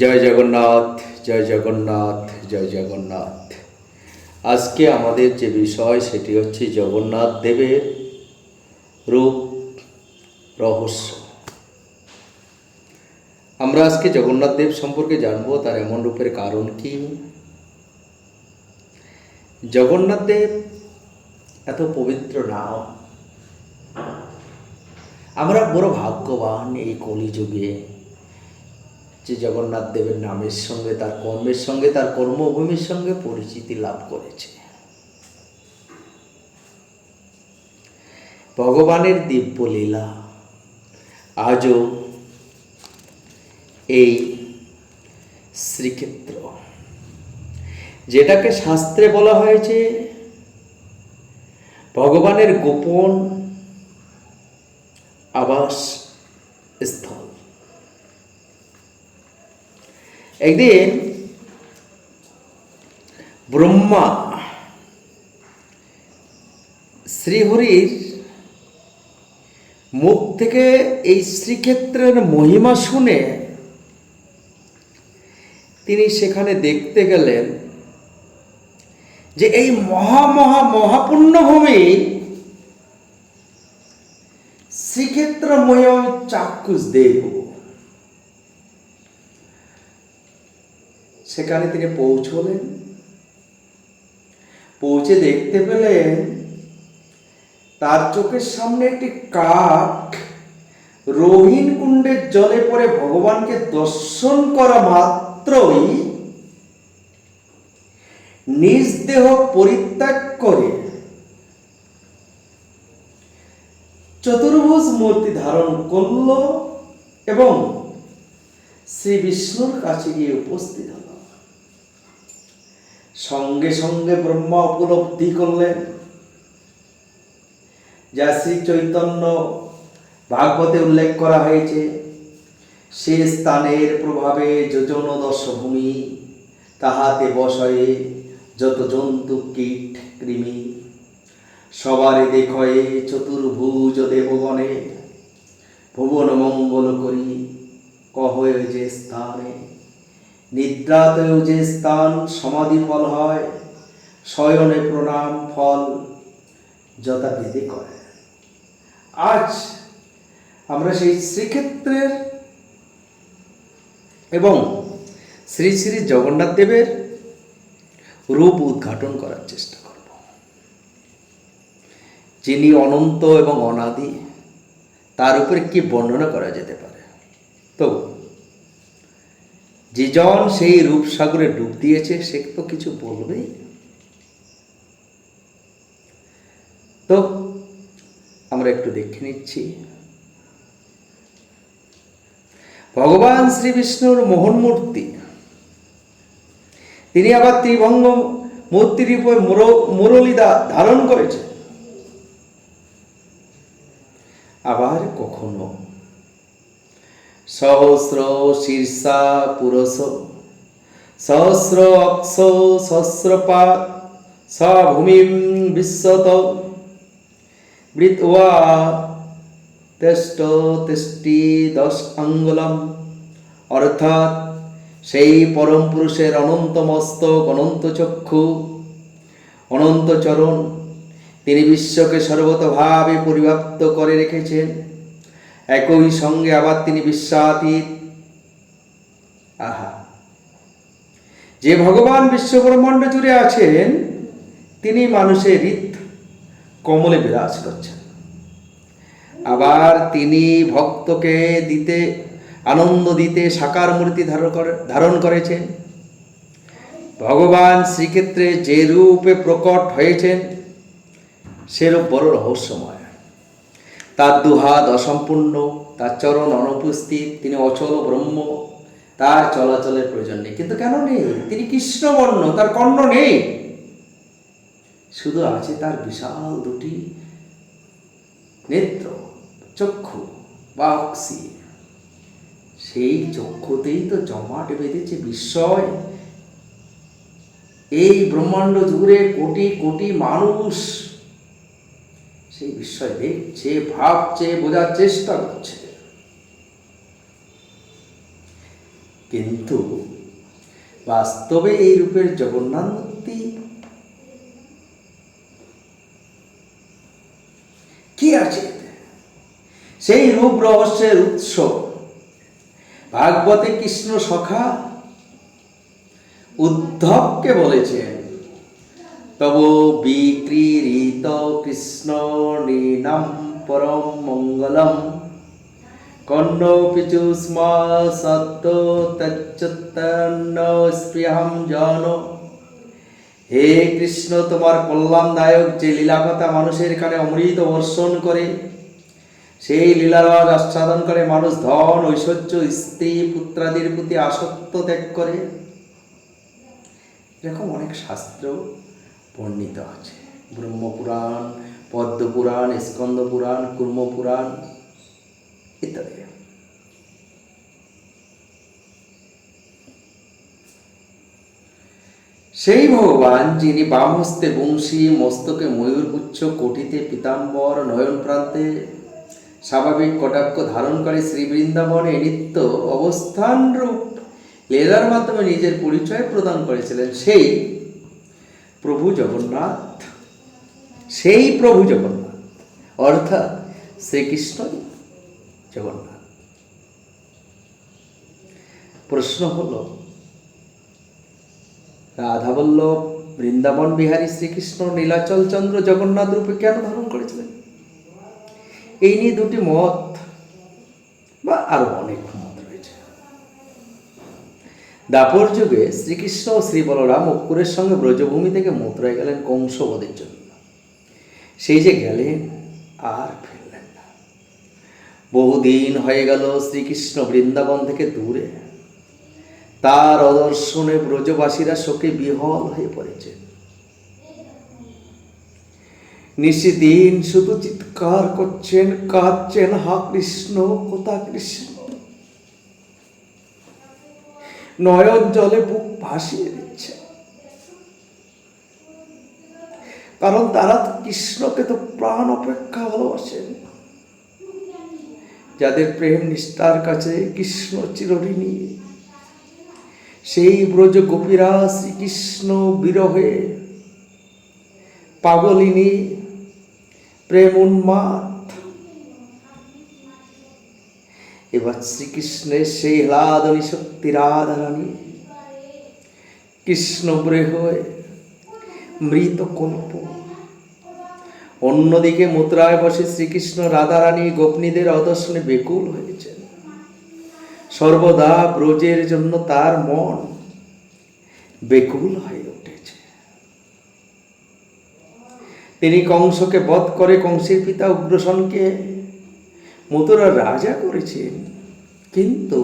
জয় জগন্নাথ, জয় জগন্নাথ, জয় জগন্নাথ। আজকে আমাদের যে বিষয় সেটি হচ্ছে জগন্নাথ দেবের রূপ রহস্য। আমরা আজকে জগন্নাথ দেব সম্পর্কে জানবো, তার এমন রূপের কারণ কি। জগন্নাথ দেব এত পবিত্র নাম, আমরা বড় ভাগ্যবান এই কলিযুগে যে জগন্নাথ দেবের নামের সঙ্গে, তার কর্মের সঙ্গে, তার কর্মভূমির সঙ্গে পরিচিতি লাভ করেছে। ভগবানের দিব্য লীলা আজও এই শ্রীক্ষেত্র, যেটাকে শাস্ত্রে বলা হয়েছে ভগবানের গোপন আবাস স্থল। একদিন ব্রহ্মা শ্রীহরির মুখ থেকে এই শ্রীক্ষেত্রের মহিমা শুনে তিনি সেখানে দেখতে গেলেন যে এই মহাপুণ্যভূমি শ্রীক্ষেত্র মহিমা চাক্ষুষ দেখব। সেখানে তিনি পৌঁছলেন। পৌঁছে দেখতে পেলেন তার চোখের সামনে একটি কাক রোহিণ কুণ্ডের জলে পড়ে ভগবানকে দর্শন করা মাত্রই নিজ দেহ পরিত্যাগ করে চতুর্ভুজ মূর্তি ধারণ করল এবং শ্রী বিষ্ণুর কাছে গিয়ে উপস্থিত হল। সঙ্গে সঙ্গে ব্রহ্মা উপলব্ধি করলেন, যা শ্রী চৈতন্য ভাগবতে উল্লেখ করা হয়েছে, সে স্থানের প্রভাবে যোজন দশভূমি, তাহাতে বসয়ে যত জন্তু কীট কৃমি, সবারে দেখয়ে চতুর্ভুজ দেবগণে, ভুবন মঙ্গল করি কহয়ে যে স্থানে, নিদ্রাতেও যে স্থান সমাধি ফল হয়, শয়নে প্রণাম ফল যথাবিধি করে। আজ আমরা সেই শ্রীক্ষেত্রের এবং শ্রী শ্রী জগন্নাথ দেবের রূপ উদ্ঘাটন করার চেষ্টা করব। যিনি অনন্ত এবং অনাদি, তার উপরে কি বর্ণনা করা যেতে পারে। তো যেজন সেই রূপসাগরে ডুব দিয়েছে সে তো কিছু বলবেই। তো আমরা একটু দেখে নিচ্ছি ভগবান শ্রী বিষ্ণুর মোহন মূর্তি। তিনি আবার ত্রিভঙ্গ মূর্তির উপর মুরলী ধারণ করেছেন। আবার কখনো সহস্র শীর্ষা পুরস, সহস্র অক্ষ সহস্রপাদ, সভূমিম বিশ্বত বৃত্ত্বা তেষ্ট তেষ্টি 10 আঙ্গুলম। অর্থাৎ সেই পরম পুরুষের অনন্ত মস্তক, অনন্ত চক্ষু, অনন্ত চরণ, তিনি বিশ্বকে সর্বতভাবে পরিব্যাপ্ত করে রেখেছেন। একই সঙ্গে আবার তিনি বিশ্বাতীত। আহা, যে ভগবান বিশ্বব্রহ্মাণ্ড জুড়ে আছেন, তিনি মানুষের হৃদ কমলে বিরাজ করছেন। আবার তিনি ভক্তকে আনন্দ দিতে সাকার মূর্তি ধারণ করেছেন। ভগবান শ্রীক্ষেত্রে যে রূপে প্রকট হয়েছেন সেরূপ বড় রহস্যময়। তার দুহাত অসম্পূর্ণ, তার চরণ অনুপস্থিত, তিনি অচল ব্রহ্ম, তার চলাচলের প্রয়োজন নেই। কিন্তু কেন নেই? তিনি কৃষ্ণবর্ণ, তার কর্ণ নেই, শুধু আছে তার বিশাল দুটি নেত্র, চক্ষু বা অক্সি। সেই চক্ষুতেই তো জমাট বেঁধেছে বিস্ময়। এই ব্রহ্মাণ্ড জুড়ে কোটি কোটি মানুষ সেই বিস্ময় দেখছে, ভাবছে, বোঝার চেষ্টা করছে। কিন্তু বাস্তবে এই রূপের জগন্নাথ মূর্তি কি আছে? সেই রূপ রহস্যের উৎস ভাগবতে কৃষ্ণ সখা উদ্ধবকে বলেছেন, তব বিক্রীড়িত কৃষ্ণ নীনাম পরম মঙ্গলম কর্ণ পিচু স্ম সত্য তচ্চন্ন স্পৃহম জন। হে কৃষ্ণ, তোমার কল্যাণদায়ক যে লীলা কথা মানুষের কানে অমৃত বর্ষণ করে, সেই লীলার আস্বাদন করে মানুষ ধন ঐশ্বর্য স্ত্রী পুত্রাদির প্রতি আসক্ত ত্যাগ করে। এরকম অনেক শাস্ত্র বর্ণিত আছে। ব্রহ্মপুরাণ, পদ্মপুরাণ, স্কন্দ পুরাণ, কুর্ম পুরাণ ইত্যাদি। সেই ভগবান যিনি বাম হস্তে বংশী, মস্তকে ময়ূরপুচ্ছ, কোটিতে পীতাম্বর, নয়ন প্রান্তে স্বাভাবিক কটাক্ষ ধারণ করে শ্রী বৃন্দাবনে নিত্য অবস্থান রূপ লীলার মাধ্যমে নিজের পরিচয় প্রদান করেছিলেন, সেই প্রভু জগন্নাথ, সেই প্রভু জগন্নাথ অর্থাৎ শ্রীকৃষ্ণ জগন্নাথ। প্রশ্ন হলো, রাধাবল্লভ বৃন্দাবন বিহারী শ্রীকৃষ্ণ নীলাচল চন্দ্র জগন্নাথ রূপে কেন ধারণ করেছিলেন? এই নিয়ে দুটি মত বা আরো অনেক মত রয়েছে। দাপর যুগে শ্রীকৃষ্ণ ও শ্রী বলরাম অক্কুরের সঙ্গে ব্রজভূমি থেকে মথুরায় গেলেন কংসবধের জন্য। সেই যে গেলেন আর ফিরলেন না। বহুদিন হয়ে গেল শ্রীকৃষ্ণ বৃন্দাবন থেকে দূরে। তার অদর্শনে ব্রজবাসীরা শোকে বিহল হয়ে পড়েছে। নিশিদিন শুধু চিৎকার করছেন, কাঁদছেন, হা কৃষ্ণ, কোথা কৃষ্ণ। নয়ন জলে বুক ভাসিয়ে দিচ্ছে, কারণ তারা কৃষ্ণকে তো প্রাণ অপেক্ষা ভালোবাসেন। যাদের প্রেম নিষ্ঠার কাছে কৃষ্ণ চিরঋণী, সেই ব্রজ গোপীরা শ্রীকৃষ্ণ বিরহে পাগলিনী, প্রেম উন্মাদ। এবার শ্রীকৃষ্ণের সেই হ্লাদনী শক্তি রাধারানী কৃষ্ণ হয়ে মৃত কল্প। অন্যদিকে মথুরায় বসে শ্রীকৃষ্ণ রাধারানী গোপনীদের অদর্শনে বেকুল হয়েছেন। সর্বদা ব্রজের জন্য তার মন বেকুল হয়ে উঠেছে। তিনি কংসকে বধ করে কংসের পিতা উগ্রসেনকে মথুরার রাজা করেছেন, কিন্তু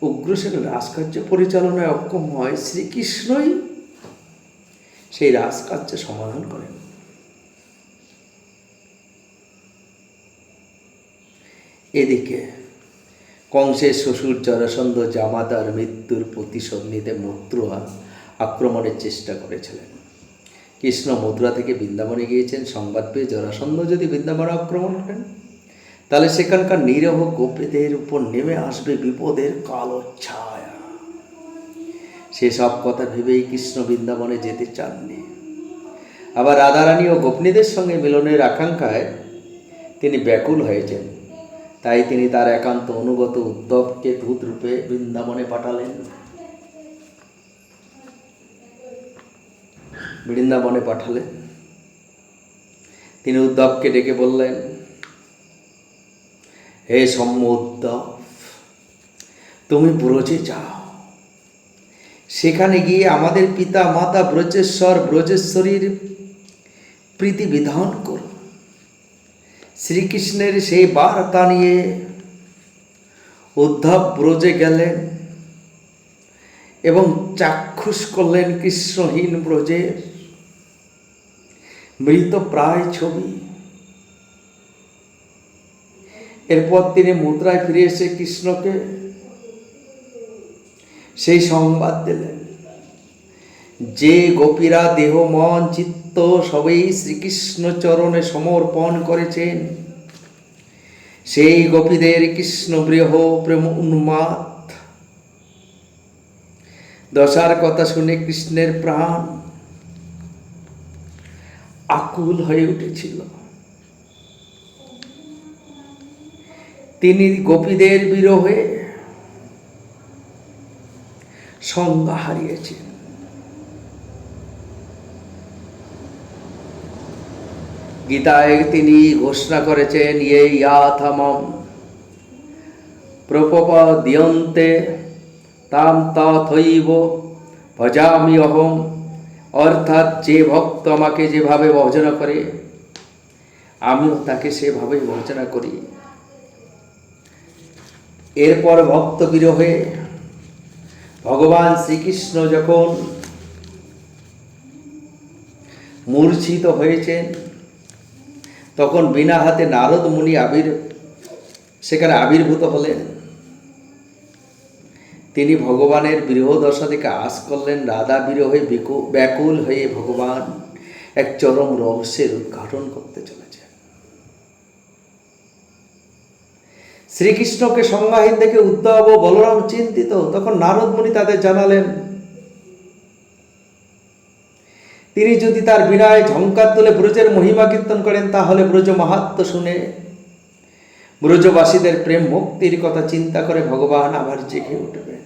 উগ্রসেনের রাজকার্য পরিচালনায় অক্ষম হয় শ্রীকৃষ্ণই সেই রাজকার্য সমাধান করেন। এদিকে কংসের শ্বশুর জরাসন্ধ জামাতার মৃত্যুর প্রতিশোধ নিতে মথুরা আক্রমণের চেষ্টা করেছিলেন। কৃষ্ণ মথুরা থেকে বৃন্দাবনে গিয়েছেন। সংবাদ পেয়ে জরাসন্ধ যদি বৃন্দাবনে আক্রমণ করেন, তাহলে সেখানকার নিরহ গোপীদের উপর নেমে আসবে বিপদের কালো ছায়া। সেসব কথা ভেবেই কৃষ্ণ বৃন্দাবনে যেতে চাননি। আবার রাধারানী ও গোপনীদের সঙ্গে মিলনের আকাঙ্ক্ষায় তিনি ব্যাকুল হয়েছেন। তাই তিনি তার একান্ত অনুগত উদ্ধবকে দূত রূপে বৃন্দাবনে পাঠালেন। তিনি উদ্ধবকে ডেকে বললেন, হে সৌম্য উদ্ধব, তুমি ব্রজে যাও। সেখানে গিয়ে আমাদের পিতা মাতা ব্রজেশ্বর ব্রজেশ্বরীর প্রীতি বিধান করো। শ্রীকৃষ্ণের সেই বার্তা নিয়ে উদ্ধব ব্রজে গেলেন এবং চাক্ষুষ করলেন কৃষ্ণহীন ব্রজের মৃত প্রায় ছবি। এরপর তিনি মথুরায় ফিরে এসে কৃষ্ণকে সেই সংবাদ দিলেন যে গোপীরা দেহ মন চিত্ত সবই শ্রীকৃষ্ণ চরণে সমর্পণ করেছেন, সেই গোপীদের কৃষ্ণ প্রিয় প্রেম উন্মাদ দশার কথা শুনে কৃষ্ণের প্রাণ আকুল হয়ে উঠেছিল। তিনি গোপীদের বিরহে সংজ্ঞা হারিয়েছেন। গীতায় তিনি ঘোষণা করেছেন, ইয়ে ইয়াথামম প্রপপদ্যন্তে তাম তথৈব ভজামি অহম, অর্থাৎ যে ভক্ত আমাকে যেভাবে ভজনা করে আমিও তাকে সেভাবেই ভজনা করি। এরপর ভক্ত বিরহে ভগবান শ্রীকৃষ্ণ যখন মূর্ছিত হয়েছেন, তখন বিনা হাতে নারদ মুনি সেখানে আবির্ভূত হলেন। তিনি ভগবানের বিরহ দশা থেকে আশ করলেন। রাধা বিরহে ব্যাকুল হয়ে ভগবান এক চরম রহস্যের উদ্ঘাটন করতে চলেছেন। শ্রীকৃষ্ণকে সংজ্ঞাহীন দেখে উদ্ধব ও বলরাম চিন্তিত। তখন নারদ মুনি তাদের জানালেন, তিনি যদি তার বিনায় ঝঙ্কার তুলে ব্রজের মহিমা কীর্তন করেন, তাহলে ব্রজ মাহাত্ম্য শুনে ব্রজবাসীদের প্রেম মুক্তির কথা চিন্তা করে ভগবান আবার জেগে উঠবেন।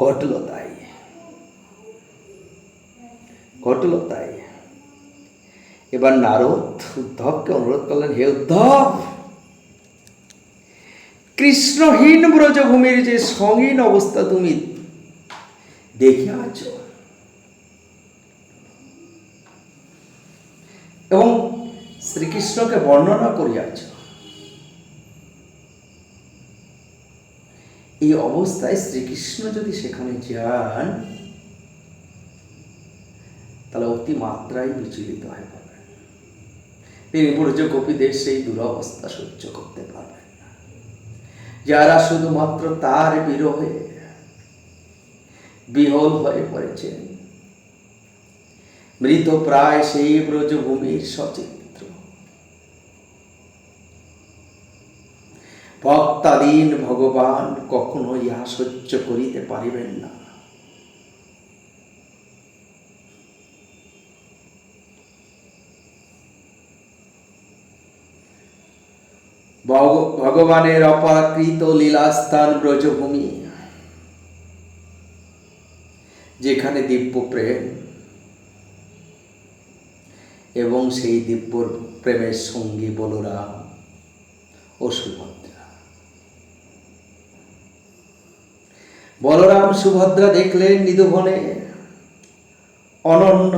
ঘটল তাই। এবার নারদ উদ্ধবকে অনুরোধ করলেন, হে উদ্ধব, কৃষ্ণহীন ব্রজভূমির যে সঙ্গীন অবস্থা তুমি দেখিয়াছ এবং শ্রীকৃষ্ণকে বর্ণনা করিয়াছ, এই অবস্থায় শ্রীকৃষ্ণ যদি সেখানে যান তাহলে অতিমাত্রায় বিচলিত হয়ে পড়বেন। তিনি ব্রজ গোপীদের সেই দুরবস্থা সহ্য করতে পারবেন না, যারা শুধুমাত্র তার বিরহে বিহল হয়ে পড়েছেন। মৃত প্রায় সেই ব্রজভূমির সচিত্র ভক্তাধীন ভগবান কখনো ইহা সহ্য করিতে পারিবেন না। ভগবানের অপরাকৃত লীলাস্থান ব্রজভূমি, যেখানে দিব্য প্রেম এবং সেই দিব্য প্রেমের সঙ্গী বলরাম ও সুভদ্রা। বলরাম সুভদ্রা দেখলেন নিধুবনে অনন্য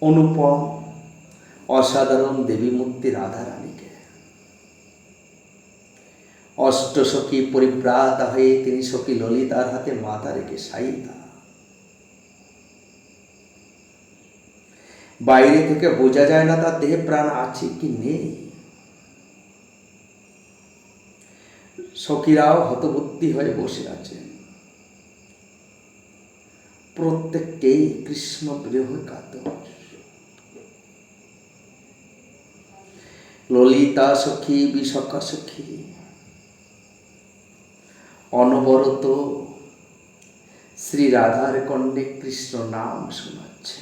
অনুপম অসাধারণ দেবী মূর্তি রাধারানীকে। অষ্টসখী পরিব্রাত হয়ে তিনি সখী ললিতার হাতে মাথা রেখে শায়িতা। বাইরে থেকে বোঝা যায় না তার দেহে প্রাণ আছে কি নেই। সখীরাও হতবুদ্ধি হয়ে বসে আছে। প্রত্যেককেই কৃষ্ণ বিরহ কাতর। ললিতা সখী, বিশাখা সখী অনবরত শ্রী রাধার কণ্ঠে কৃষ্ণ নাম শোনাচ্ছে।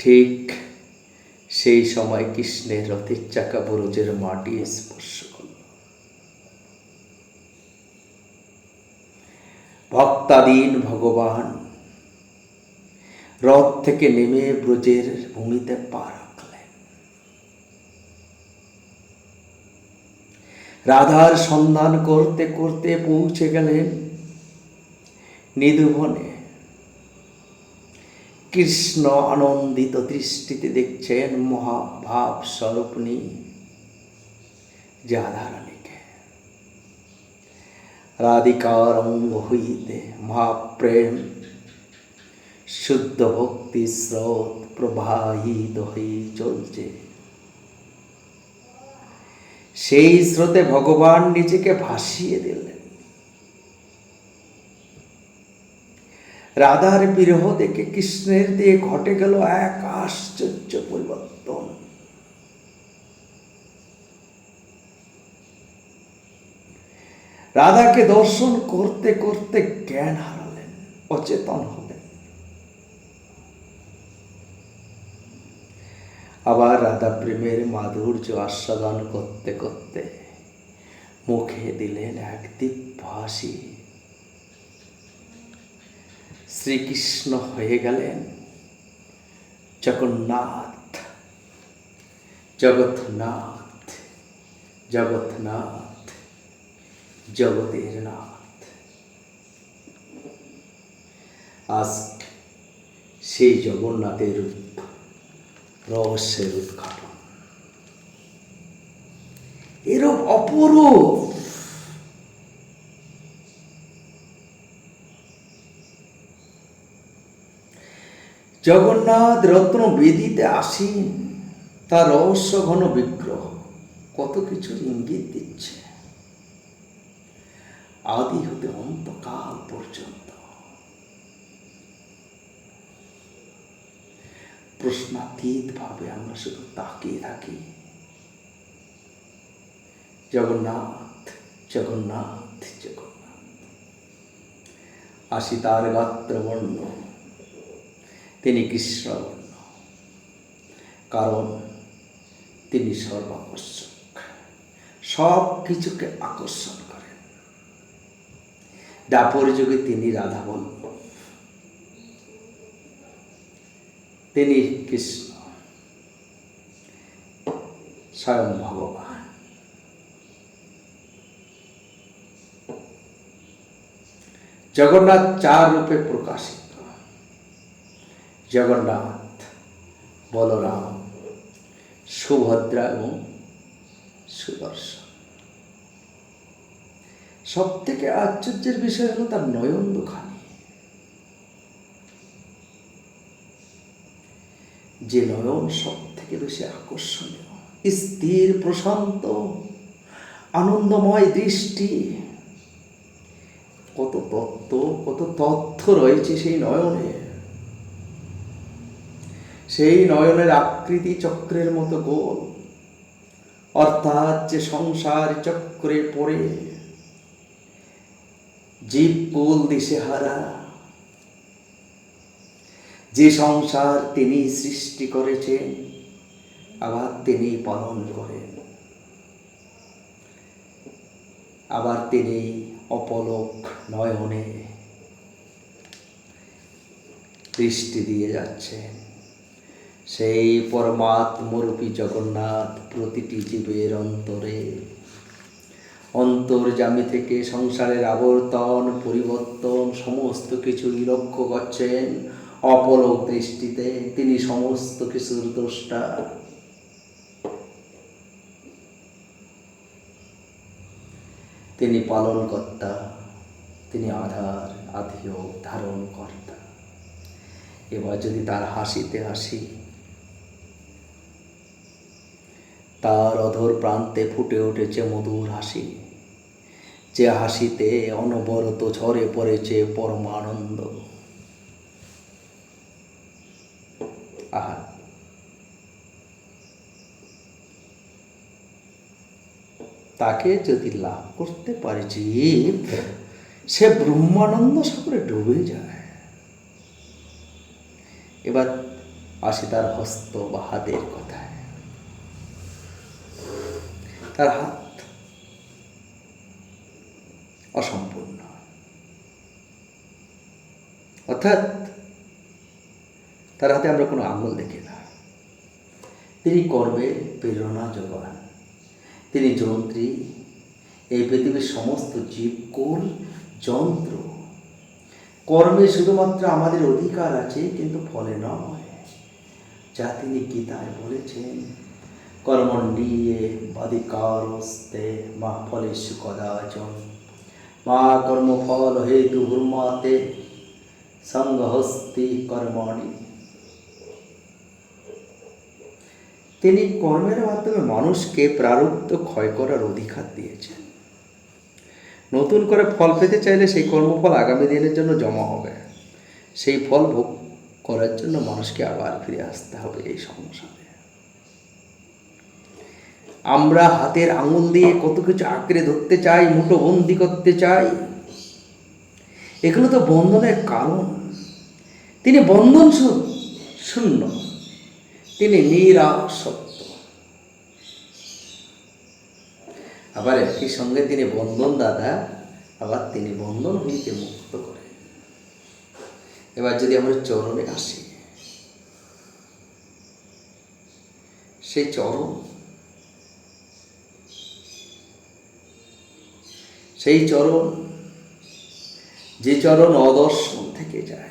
ঠিক সেই সময় কৃষ্ণের রথের চাকা ব্রজের মাটি স্পর্শ করল। ভক্তাধীন ভগবান রথ থেকে নেমে ব্রজের ভূমিতে পা রাখলেন। রাধার সন্ধান করতে করতে পৌঁছে গেলেন নিধুবনে। কৃষ্ণ আনন্দিত দৃষ্টিতে দেখছেন মহাভাব স্বরূপিণী রাধারানীকে। রাধিকার অঙ্গ হইতে মহাপ্রেম শুদ্ধ ভক্তি স্রোত প্রবাহিত হয়ে চলছে। সেই স্রোতে ভগবান নিজেকে ভাসিয়ে দিলেন। রাধার বিরহ দেখে কৃষ্ণের দিয়ে ঘটে গেল এক আশ্চর্য পরিবর্তন। রাধাকে দর্শন করতে করতে জ্ঞান হারালেন, অচেতন হলেন। আবার রাধা প্রেমের মাধুর্য আস্বাদন করতে করতে মুখে দিলেন এক দিব্য হাসি। শ্রীকৃষ্ণ হয়ে গেলেন জগন্নাথ, জগৎনাথ, জগৎনাথ, জগতের নাথ। আজ সেই জগন্নাথের রূপ, রহস্যের উদ্ঘাটন। এরূপ অপরূপ জগন্নাথ রত্ন বেদিতে আসীন, তার রহস্য ঘন বিগ্রহ কত কিছু ইঙ্গিত দিচ্ছে, আদি হতে অন্তকাল পর্যন্ত। প্রশ্নাতীত ভাবে আমরা শুধু তাকিয়ে থাকি। জগন্নাথ, জগন্নাথ, জগন্নাথ। আসি তার গাত্রবর্ণ, তিনি কৃষ্ণবর্ণ, কারণ তিনি সর্বাকর্ষক, সব কিছুকে আকর্ষণ করেন। দাপর যুগে তিনি রাধাবল্লভ, তিনি কৃষ্ণ, স্বয়ং ভগবান। জগন্নাথ চার রূপে প্রকাশিত: জগন্নাথ, বলরাম, সুভদ্রা এবং সুদর্শন। সব থেকে আশ্চর্যের বিষয় হলো তার নয়ন দুখানি, যে নয়ন সব থেকে বেশি আকর্ষণীয়, স্থির, প্রশান্ত, আনন্দময় দৃষ্টি। কত তত্ত্ব, কত তথ্য রয়েছে সেই নয়নে। সেই নয়নের আকৃতি চক্রের মতো গোল, অর্থাৎ যে সংসার চক্রে পড়ে জীব কুল দিশেহারা, যে সংসার তিনি সৃষ্টি করেছেন আবার তিনি পালন করেন, আবার তিনি অপলক নয়নে দৃষ্টি দিয়ে যাচ্ছেন। সেই পরমাত্মরূপী জগন্নাথ প্রতিটি জীবের অন্তরে, অন্তর্যামী থেকে সংসারের আবর্তন, পরিবর্তন সমস্ত কিছুই লক্ষ্য করছেন অপলক দৃষ্টিতে। তিনি সমস্ত কিছুর দ্রষ্টা। তিনি পালনকর্তা, তিনি আধার, আধিও ধারণ কর্তা। এবার যদি তার হাসিতে হাসি, তার অধর প্রান্তে ফুটে উঠেছে মধুর হাসি, যে হাসিতে অনবরত ঝরে পড়েছে পরমানন্দ। আহা, তাকে যদি লাভ করতে পারে জীব, সে ব্রহ্মানন্দ সাগরে ডুবে যায়। এবার আসি তার হস্ত বা হাতের কথায়। তার হাত অসম্পূর্ণ, অর্থাৎ তার হাতে আমরা কোনো আঙুল দেখি না। তিনি কর্মের প্রেরণা যোগান, তিনি যন্ত্রী। এই পৃথিবীর সমস্ত জীবকুল যন্ত্র। কর্মে শুধুমাত্র আমাদের অধিকার আছে, কিন্তু ফলে নয়। যা তিনি গীতায় বলেছেন, কর্মণ্যে অধিকারস্তে মা ফলেষু কদাচন মা কর্মফল হেতু হুর্মাতে সংহস্তি কর্মণি। তিনি কর্মের মাধ্যমে মানুষকে প্রারব্ধ ক্ষয় করার অধিকার দিয়েছেন। নতুন করে ফল পেতে চাইলে সেই কর্মফল আগামী দিনের জন্য জমা হবে। সেই ফল ভোগ করার জন্য মানুষকে আবার ফিরে আসতে হবে এই সংসারে। আমরা হাতের আঙুল দিয়ে কত কিছু আঁকড়ে ধরতে চাই, মুঠোবন্দি করতে চাই, এগুলো তো বন্ধনের কারণ। তিনি বন্ধন শূন্য, তিনি নিরাসক্ত। আবার একই সঙ্গে তিনি বন্ধন দাতা, আবার তিনি বন্ধন হইতে মুক্ত করেন। এবার যদি আমরা চরণে আসি, সেই চরণ, যে চরণ অদর্শন থেকে যায়,